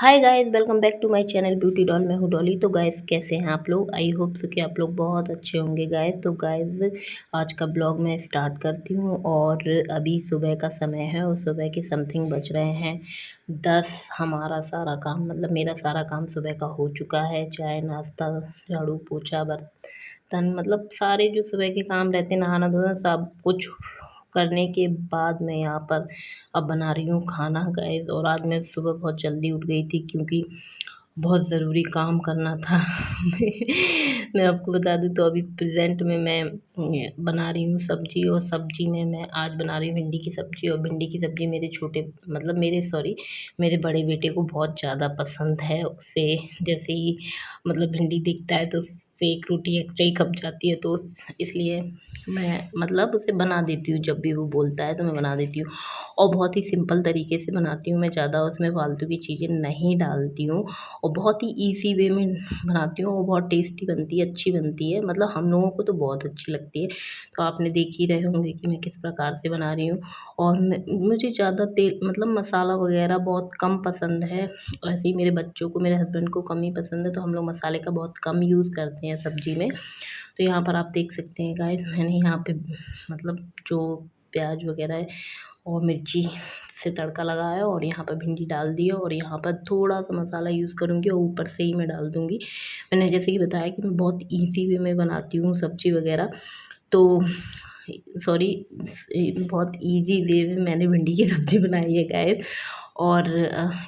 Hi guys, welcome back to my channel beauty doll. मैं हूँ डॉली। तो गाइस, कैसे हैं आप लोग? आई होप सो कि आप लोग बहुत अच्छे होंगे गाइस। तो गाइस, आज का ब्लॉग मैं स्टार्ट करती हूँ और अभी सुबह का समय है और सुबह के समथिंग बज रहे हैं 10। हमारा सारा काम मतलब मेरा सारा काम सुबह का हो चुका है। चाय नाश्ता, झाड़ू पोछा, बर्तन, मतलब सारे जो सुबह के काम रहते हैं, नहाना धोना, सब कुछ करने के बाद मैं यहाँ पर अब बना रही हूँ खाना गाइस। और आज मैं सुबह बहुत जल्दी उठ गई थी क्योंकि बहुत ज़रूरी काम करना था। मैं आपको बता दूँ तो अभी प्रेजेंट में मैं बना रही हूँ सब्जी। और सब्जी में मैं आज बना रही हूँ भिंडी की सब्जी। और भिंडी की सब्जी मेरे छोटे मतलब मेरे बड़े बेटे को बहुत ज़्यादा पसंद है। उसे जैसे ही मतलब भिंडी दिखता है तो उससे एक रोटी एक्स्ट्रा ही खप जाती है। तो इसलिए मैं मतलब उसे बना देती हूँ, जब भी वो बोलता है तो मैं बना देती हूँ। और बहुत ही सिंपल तरीके से बनाती हूँ मैं, ज़्यादा उसमें फालतू की चीज़ें नहीं डालती हूँ। और बहुत ही ईज़ी वे में बनाती हूँ और बहुत टेस्टी बनती है, अच्छी बनती है। मतलब हम लोगों को तो बहुत अच्छी लगती है। तो आपने देख ही रहे होंगे कि मैं किस प्रकार से बना रही हूँ। और मुझे ज़्यादा तेल मतलब मसाला वगैरह बहुत कम पसंद है। ऐसे ही मेरे बच्चों को, मेरे हस्बैंड को कम ही पसंद है, तो हम लोग मसाले का बहुत कम यूज़ करते हैं सब्ज़ी में। तो यहाँ पर आप देख सकते हैं गाइस, मैंने यहाँ पे मतलब जो प्याज वगैरह है और मिर्ची से तड़का लगाया और यहाँ पर भिंडी डाल दी। और यहाँ पर थोड़ा सा मसाला यूज़ करूँगी और ऊपर से ही मैं डाल दूँगी। मैंने जैसे कि बताया कि मैं बहुत ईज़ी वे में बनाती हूँ सब्ज़ी वगैरह। तो सॉरी, बहुत ईज़ी वे में मैंने भिंडी की सब्ज़ी बनाई है गाइस। और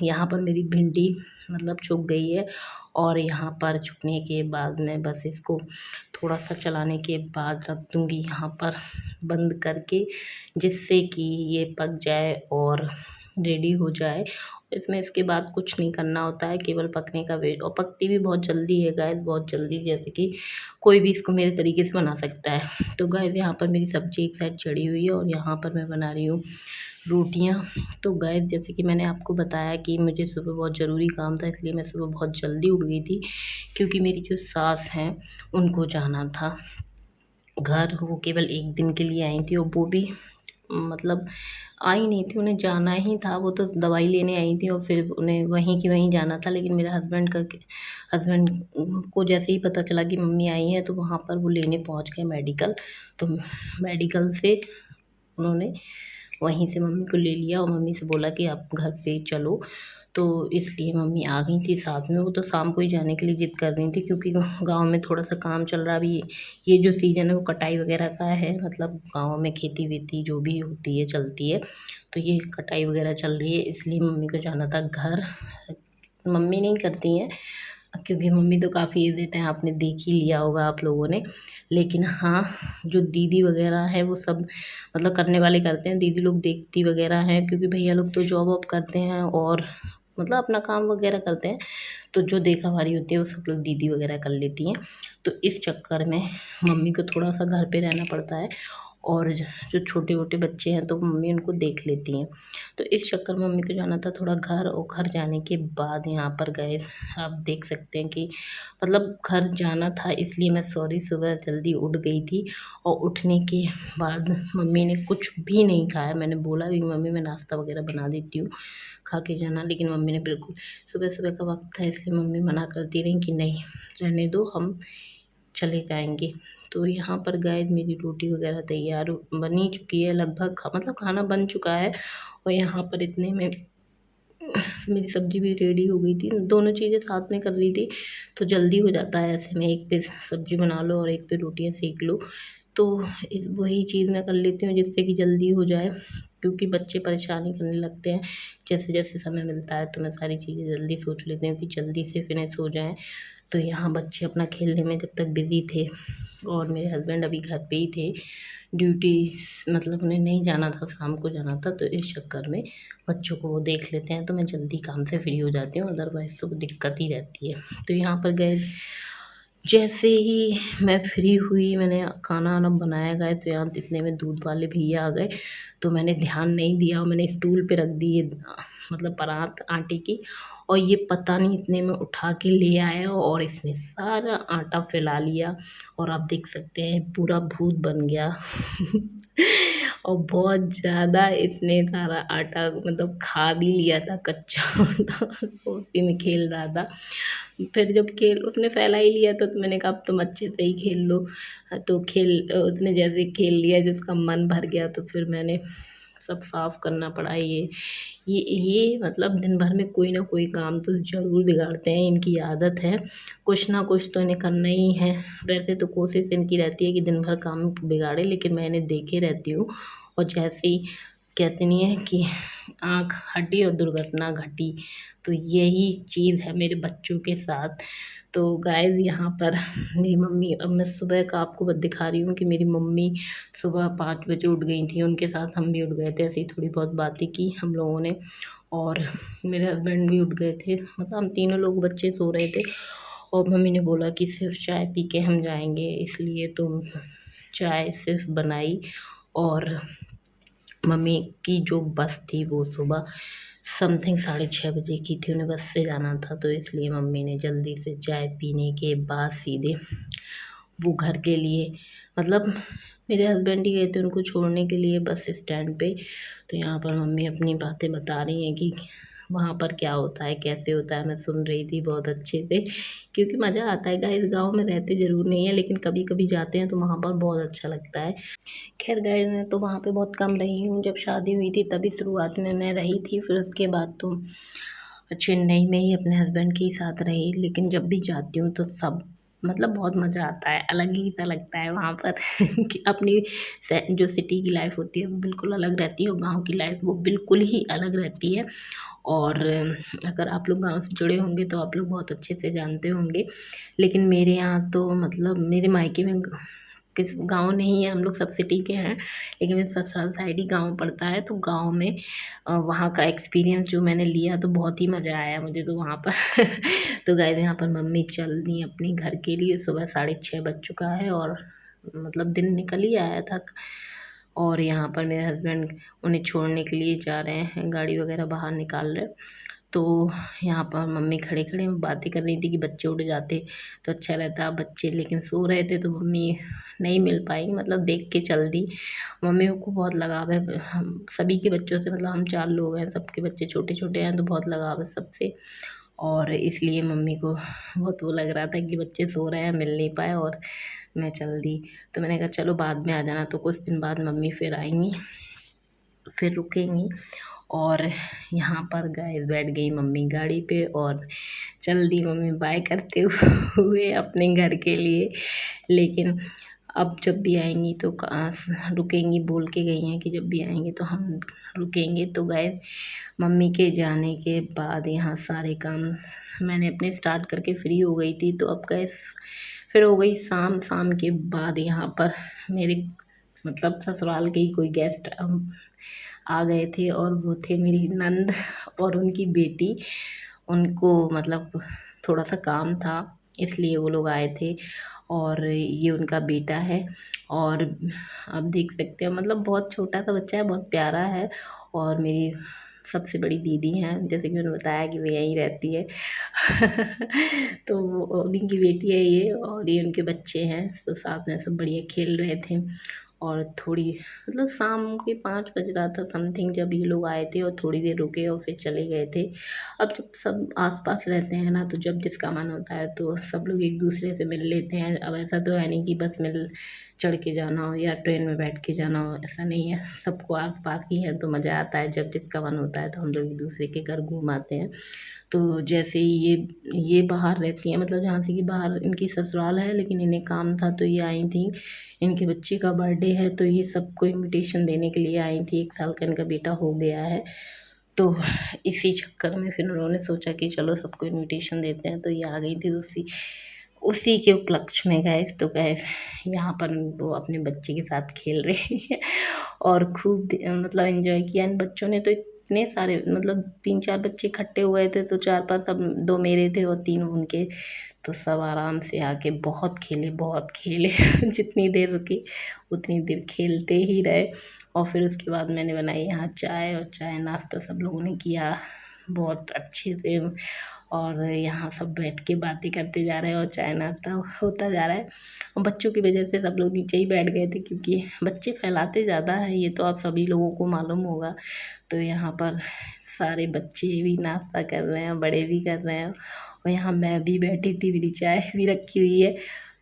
यहाँ पर मेरी भिंडी मतलब छुक गई है। और यहाँ पर छुकने के बाद मैं बस इसको थोड़ा सा चलाने के बाद रख दूँगी यहाँ पर बंद करके, जिससे कि ये पक जाए और रेडी हो जाए। इसमें इसके बाद कुछ नहीं करना होता है, केवल पकने का वेट। और पकती भी बहुत जल्दी है गाइस, बहुत जल्दी, जैसे कि कोई भी इसको मेरे तरीके से बना सकता है। तो गाइस, यहाँ पर मेरी सब्ज़ी एक साइड चढ़ी हुई है और यहाँ पर मैं बना रही हूँ रोटियाँ। तो गाइस, जैसे कि मैंने आपको बताया कि मुझे सुबह बहुत ज़रूरी काम था, इसलिए मैं सुबह बहुत जल्दी उठ गई थी। क्योंकि मेरी जो सास हैं उनको जाना था घर। वो केवल 1 दिन के लिए आई थी और वो भी मतलब आई नहीं थी, उन्हें जाना ही था। वो तो दवाई लेने आई थी और फिर उन्हें वहीं की वहीं जाना था। लेकिन मेरे हस्बैंड को जैसे ही पता चला कि मम्मी आई हैं तो वहाँ पर वो लेने पहुँच गए मेडिकल। तो मेडिकल से उन्होंने वहीं से मम्मी को ले लिया और मम्मी से बोला कि आप घर पे चलो। तो इसलिए मम्मी आ गई थी साथ में। वो तो शाम को ही जाने के लिए ज़िद कर रही थी क्योंकि गाँव में थोड़ा सा काम चल रहा। अभी ये जो सीज़न है वो कटाई वगैरह का है, मतलब गाँव में खेती वेती जो भी होती है चलती है, तो ये कटाई वगैरह चल रही है, इसलिए मम्मी को जाना था घर। मम्मी नहीं करती हैं क्योंकि मम्मी तो काफ़ी एजेड हैं, आपने देख ही लिया होगा आप लोगों ने। लेकिन हाँ, जो दीदी वगैरह है वो सब मतलब करने वाले करते हैं। दीदी लोग देखती वगैरह हैं क्योंकि भैया लोग तो जॉब वॉब करते हैं और मतलब अपना काम वगैरह करते हैं। तो जो देखा भारी होती है वो सब लोग दीदी वगैरह कर लेती हैं। तो इस चक्कर में मम्मी को थोड़ा सा घर पे रहना पड़ता है। और जो छोटे मोटे बच्चे हैं तो मम्मी उनको देख लेती हैं। तो इस चक्कर में मम्मी को जाना था थोड़ा घर। और घर जाने के बाद यहाँ पर गए, आप देख सकते हैं कि मतलब घर जाना था, इसलिए मैं सॉरी सुबह जल्दी उठ गई थी। और उठने के बाद मम्मी ने कुछ भी नहीं खाया। मैंने बोला भी मम्मी मैं नाश्ता वगैरह बना देती हूँ, खा के जाना, लेकिन मम्मी ने बिल्कुल, सुबह सुबह का वक्त था इसलिए मम्मी मना करती रही कि नहीं रहने दो, हम चले जाएंगे। तो यहाँ पर गाइस मेरी रोटी वगैरह तैयार बनी चुकी है लगभग, मतलब खाना बन चुका है। और यहाँ पर इतने में मेरी सब्ज़ी भी रेडी हो गई थी। दोनों चीज़ें साथ में कर ली थी तो जल्दी हो जाता है ऐसे में, एक पे सब्ज़ी बना लो और एक पे रोटियाँ सेक लो। तो इस वही चीज़ मैं कर लेती हूँ जिससे कि जल्दी हो जाए, क्योंकि बच्चे परेशानी करने लगते हैं। जैसे जैसे समय मिलता है तो मैं सारी चीज़ें जल्दी सोच लेती हूँ कि जल्दी से फिनिश हो जाएँ। तो यहाँ बच्चे अपना खेलने में जब तक बिज़ी थे और मेरे हस्बैंड अभी घर पे ही थे, ड्यूटीज़ मतलब उन्हें नहीं जाना था, शाम को जाना था, तो इस चक्कर में बच्चों को वो देख लेते हैं तो मैं जल्दी काम से फ्री हो जाती हूँ। अदरवाइज़ तो दिक्कत ही रहती है। तो यहाँ पर गए, जैसे ही मैं फ्री हुई मैंने खाना वाना बनाया गया तो यहाँ इतने में दूध वाले भैया आ गए। तो मैंने ध्यान नहीं दिया और मैंने स्टूल पे रख दिए मतलब परात आटे की, और ये पता नहीं इतने में उठा के ले आया और इसने सारा आटा फैला लिया, और आप देख सकते हैं पूरा भूत बन गया। और बहुत ज़्यादा इसने सारा आटा मतलब खा भी लिया था, कच्चा आटा वो उसी में खेल रहा था। फिर जब खेल उसने फैला ही लिया था तो मैंने कहा अब तुम अच्छे से ही खेल लो। तो उसने जैसे खेल लिया, जिसका मन भर गया, तो फिर मैंने सब साफ़ करना पड़ा। ये मतलब दिन भर में कोई ना कोई काम तो ज़रूर बिगाड़ते हैं, इनकी आदत है, कुछ ना कुछ तो इन्हें करना ही है। वैसे तो कोशिश इनकी रहती है कि दिन भर काम बिगाड़े, लेकिन मैं इन्हें देखे रहती हूँ, और जैसे ही कहते नहीं है कि आँख हटी और दुर्घटना घटी, तो यही चीज़ है मेरे बच्चों के साथ। तो गाइस यहाँ पर मेरी मम्मी, अब मैं सुबह का आपको बस दिखा रही हूँ कि मेरी मम्मी सुबह 5 बजे उठ गई थी, उनके साथ हम भी उठ गए थे, ऐसे ही थोड़ी बहुत बातें की हम लोगों ने, और मेरे हस्बैंड भी उठ गए थे, मतलब हम तीनों लोग, बच्चे सो रहे थे, और मम्मी ने बोला कि सिर्फ चाय पी के हम जाएंगे, इसलिए तो चाय सिर्फ बनाई। और मम्मी की जो बस थी वो सुबह समथिंग 6:30 बजे की थी, उन्हें बस से जाना था, तो इसलिए मम्मी ने जल्दी से चाय पीने के बाद सीधे वो घर के लिए, मतलब मेरे हस्बैंड ही गए थे उनको छोड़ने के लिए बस स्टैंड पे। तो यहाँ पर मम्मी अपनी बातें बता रही हैं कि वहाँ पर क्या होता है, कैसे होता है, मैं सुन रही थी बहुत अच्छे से, क्योंकि मज़ा आता है गाइस। गाँव में रहते ज़रूर नहीं है, लेकिन कभी कभी जाते हैं तो वहाँ पर बहुत अच्छा लगता है। खैर गाइस, मैं तो वहाँ पे बहुत कम रही हूँ, जब शादी हुई थी तभी शुरुआत में मैं रही थी, फिर उसके बाद तो चेन्नई में ही अपने हस्बैंड के ही साथ रही। लेकिन जब भी जाती हूँ तो सब मतलब बहुत मज़ा आता है, अलग ही सा लगता है वहाँ पर कि अपनी जो सिटी की लाइफ होती है वो बिल्कुल अलग रहती है, और गांव की लाइफ वो बिल्कुल ही अलग रहती है। और अगर आप लोग गांव से जुड़े होंगे तो आप लोग बहुत अच्छे से जानते होंगे, लेकिन मेरे यहाँ तो मतलब मेरे मायके में किस गाँव नहीं है, हम लोग सब सिटी के हैं, लेकिन मेरा ससुराल साइड ही गाँव पड़ता है। तो गाँव में वहाँ का एक्सपीरियंस जो मैंने लिया तो बहुत ही मज़ा आया मुझे तो वहाँ पर। तो गाइस यहाँ पर मम्मी चल दी अपने घर के लिए, सुबह 6:30 बज चुका है, और मतलब दिन निकल ही आया था। और यहाँ पर मेरे हस्बैंड उन्हें छोड़ने के लिए जा रहे हैं, गाड़ी वगैरह बाहर निकाल रहे। तो यहाँ पर मम्मी खड़े खड़े बातें कर रही थी कि बच्चे उठ जाते तो अच्छा रहता, बच्चे लेकिन सो रहे थे तो मम्मी नहीं मिल पाई, मतलब देख के चल दी। मम्मी को बहुत लगाव है हम सभी के बच्चों से, मतलब हम 4 लोग हैं, सबके बच्चे छोटे छोटे हैं, तो बहुत लगाव है सबसे, और इसलिए मम्मी को बहुत वो लग रहा था कि बच्चे सो रहे हैं, मिल नहीं पाए, और मैं चल दी। तो मैंने कहा चलो बाद में आ जाना, तो कुछ दिन बाद मम्मी फिर आएंगी, फिर रुकेंगी। और यहाँ पर गाइस बैठ गई मम्मी गाड़ी पे, और चल दी मम्मी बाय करते हुए अपने घर के लिए। लेकिन अब जब भी आएंगी तो रुकेंगी, बोल के गई हैं कि जब भी आएंगे तो हम रुकेंगे। तो गाइस मम्मी के जाने के बाद यहाँ सारे काम मैंने अपने स्टार्ट करके फ्री हो गई थी। तो अब गाइस फिर हो गई शाम, शाम के बाद यहाँ पर मेरे मतलब ससुराल के ही कोई गेस्ट आ गए थे, और वो थे मेरी नंद और उनकी बेटी। उनको मतलब थोड़ा सा काम था, इसलिए वो लोग आए थे, और ये उनका बेटा है। और आप देख सकते हो मतलब बहुत छोटा सा बच्चा है, बहुत प्यारा है। और मेरी सबसे बड़ी दीदी हैं, जैसे कि मैंने बताया कि वो यहीं रहती है। तो उन्हीं की बेटी है ये, और ये उनके बच्चे हैं, तो साथ में सब बढ़िया खेल रहे थे। और थोड़ी मतलब शाम के 5 बज रहा था समथिंग जब ये लोग आए थे, और थोड़ी देर रुके और फिर चले गए थे। अब जब सब आस पास रहते हैं ना, तो जब जिसका मन होता है तो सब लोग एक दूसरे से मिल लेते हैं। अब ऐसा तो है नहीं कि बस मिल चढ़ के जाना हो या ट्रेन में बैठ के जाना हो, ऐसा नहीं है, सबको आस पास ही है तो मज़ा आता है। जब जिसका मन होता है तो हम लोग एक दूसरे के घर घूम आते हैं। तो जैसे ही ये बाहर रहती हैं, मतलब झांसी के बाहर इनकी ससुराल है, लेकिन इन्हें काम था तो ये आई थी। इनके बच्चे का बर्थडे है तो ये सबको इनविटेशन देने के लिए आई थी, 1 साल का इनका बेटा हो गया है। तो इसी चक्कर में फिर उन्होंने सोचा कि चलो सबको इनविटेशन देते हैं, तो ये आ गई थी। उसी उसी के उपलक्ष्य में गए तो गए, यहाँ पर वो अपने बच्चे के साथ खेल रही है, और खूब मतलब एंजॉय किया इन बच्चों ने। तो इतने सारे मतलब 3-4 बच्चे इकट्ठे हो गए थे, तो 4-5 सब 2 मेरे थे और 3 उनके। तो सब आराम से आके बहुत खेले बहुत खेले जितनी देर रुके उतनी देर खेलते ही रहे। और फिर उसके बाद मैंने बनाई यहाँ चाय, और चाय नाश्ता सब लोगों ने किया बहुत अच्छे से। और यहाँ सब बैठ के बातें करते जा रहे हैं और चाय नाश्ता होता जा रहा है। और बच्चों की वजह से सब लोग नीचे ही बैठ गए थे, क्योंकि बच्चे फैलाते ज़्यादा हैं, ये तो आप सभी लोगों को मालूम होगा। तो यहाँ पर सारे बच्चे भी नाश्ता कर रहे हैं, बड़े भी कर रहे हैं, और यहाँ मैं भी बैठी थी, मेरी चाय भी रखी हुई है,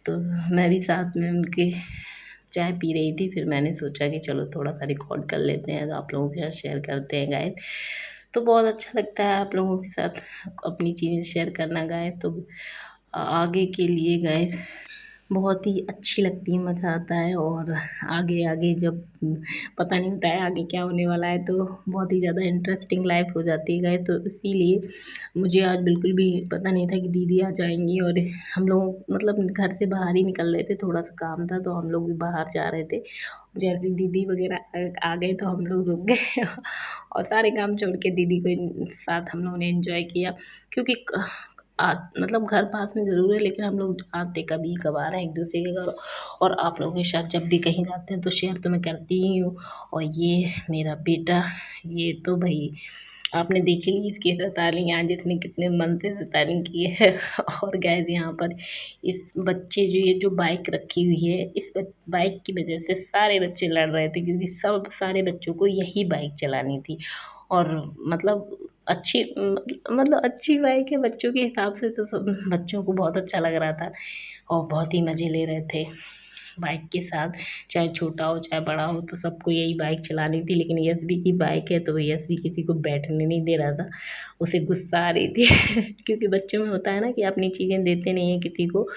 तो मैं भी साथ में उनके चाय पी रही थी। फिर मैंने सोचा कि चलो थोड़ा सा रिकॉर्ड कर लेते हैं, तो आप लोगों के साथ शेयर करते हैं गाइस। तो बहुत अच्छा लगता है आप लोगों के साथ अपनी चीज़ें शेयर करना गाइस। तो आगे के लिए गाइस बहुत ही अच्छी लगती है, मज़ा आता है। और आगे आगे जब पता नहीं होता है आगे क्या होने वाला है, तो बहुत ही ज़्यादा इंटरेस्टिंग लाइफ हो जाती है गाइस। तो इसीलिए मुझे आज बिल्कुल भी पता नहीं था कि दीदी आ जाएंगी, और हम लोग मतलब घर से बाहर ही निकल रहे थे, थोड़ा सा काम था तो हम लोग भी बाहर जा रहे थे। जैसे दीदी वगैरह आ गए तो हम लोग रुक गए और सारे काम छोड़ के दीदी के साथ हम लोगों ने एंजॉय किया। क्योंकि मतलब घर पास में ज़रूर है, लेकिन हम लोग आते कभी कभार हैं एक दूसरे के घर। और आप लोगों के साथ जब भी कहीं जाते हैं तो शेयर तो मैं करती ही हूँ। और ये मेरा बेटा, ये तो भाई आपने देखी ली इसकी शैतानी आज इसने कितने मन से शैतानी की है। और गैस यहाँ पर इस बच्चे जो ये जो बाइक रखी हुई है, इस बाइक की वजह से सारे बच्चे लड़ रहे थे, क्योंकि सब सारे बच्चों को यही बाइक चलानी थी। और मतलब अच्छी मतलब अच्छी बाइक है बच्चों के हिसाब से, तो सब बच्चों को बहुत अच्छा लग रहा था और बहुत ही मज़े ले रहे थे बाइक के साथ। चाहे छोटा हो चाहे बड़ा हो, तो सबको यही बाइक चलानी थी। लेकिन यशवी की बाइक है तो यशवी किसी को बैठने नहीं दे रहा था, उसे गुस्सा आ रही थी क्योंकि बच्चों में होता है ना कि अपनी चीज़ें देते नहीं हैं किसी को।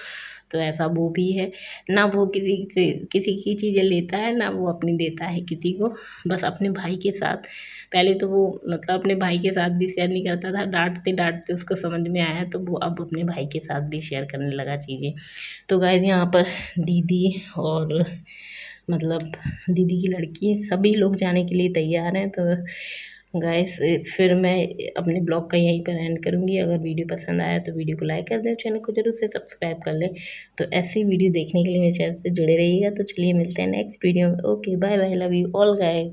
तो ऐसा वो भी है ना, वो किसी की चीज़ें लेता है ना वो अपनी देता है किसी को, बस अपने भाई के साथ। पहले तो वो मतलब अपने भाई के साथ भी शेयर नहीं करता था, डांटते डांटते उसको समझ में आया, तो वो अब अपने भाई के साथ भी शेयर करने लगा चीज़ें। तो गाइस यहाँ पर दीदी और मतलब दीदी की लड़की सभी लोग जाने के लिए तैयार हैं। तो गाइस फिर मैं अपने ब्लॉग का यहीं पर एंड करूँगी। अगर वीडियो पसंद आया तो वीडियो को लाइक कर दें, चैनल को जरूर से सब्सक्राइब कर लें। तो ऐसी वीडियो देखने के लिए मेरे चैनल से जुड़े रहिएगा। तो चलिए मिलते हैं नेक्स्ट वीडियो में। Okay bye bye, love you all guys.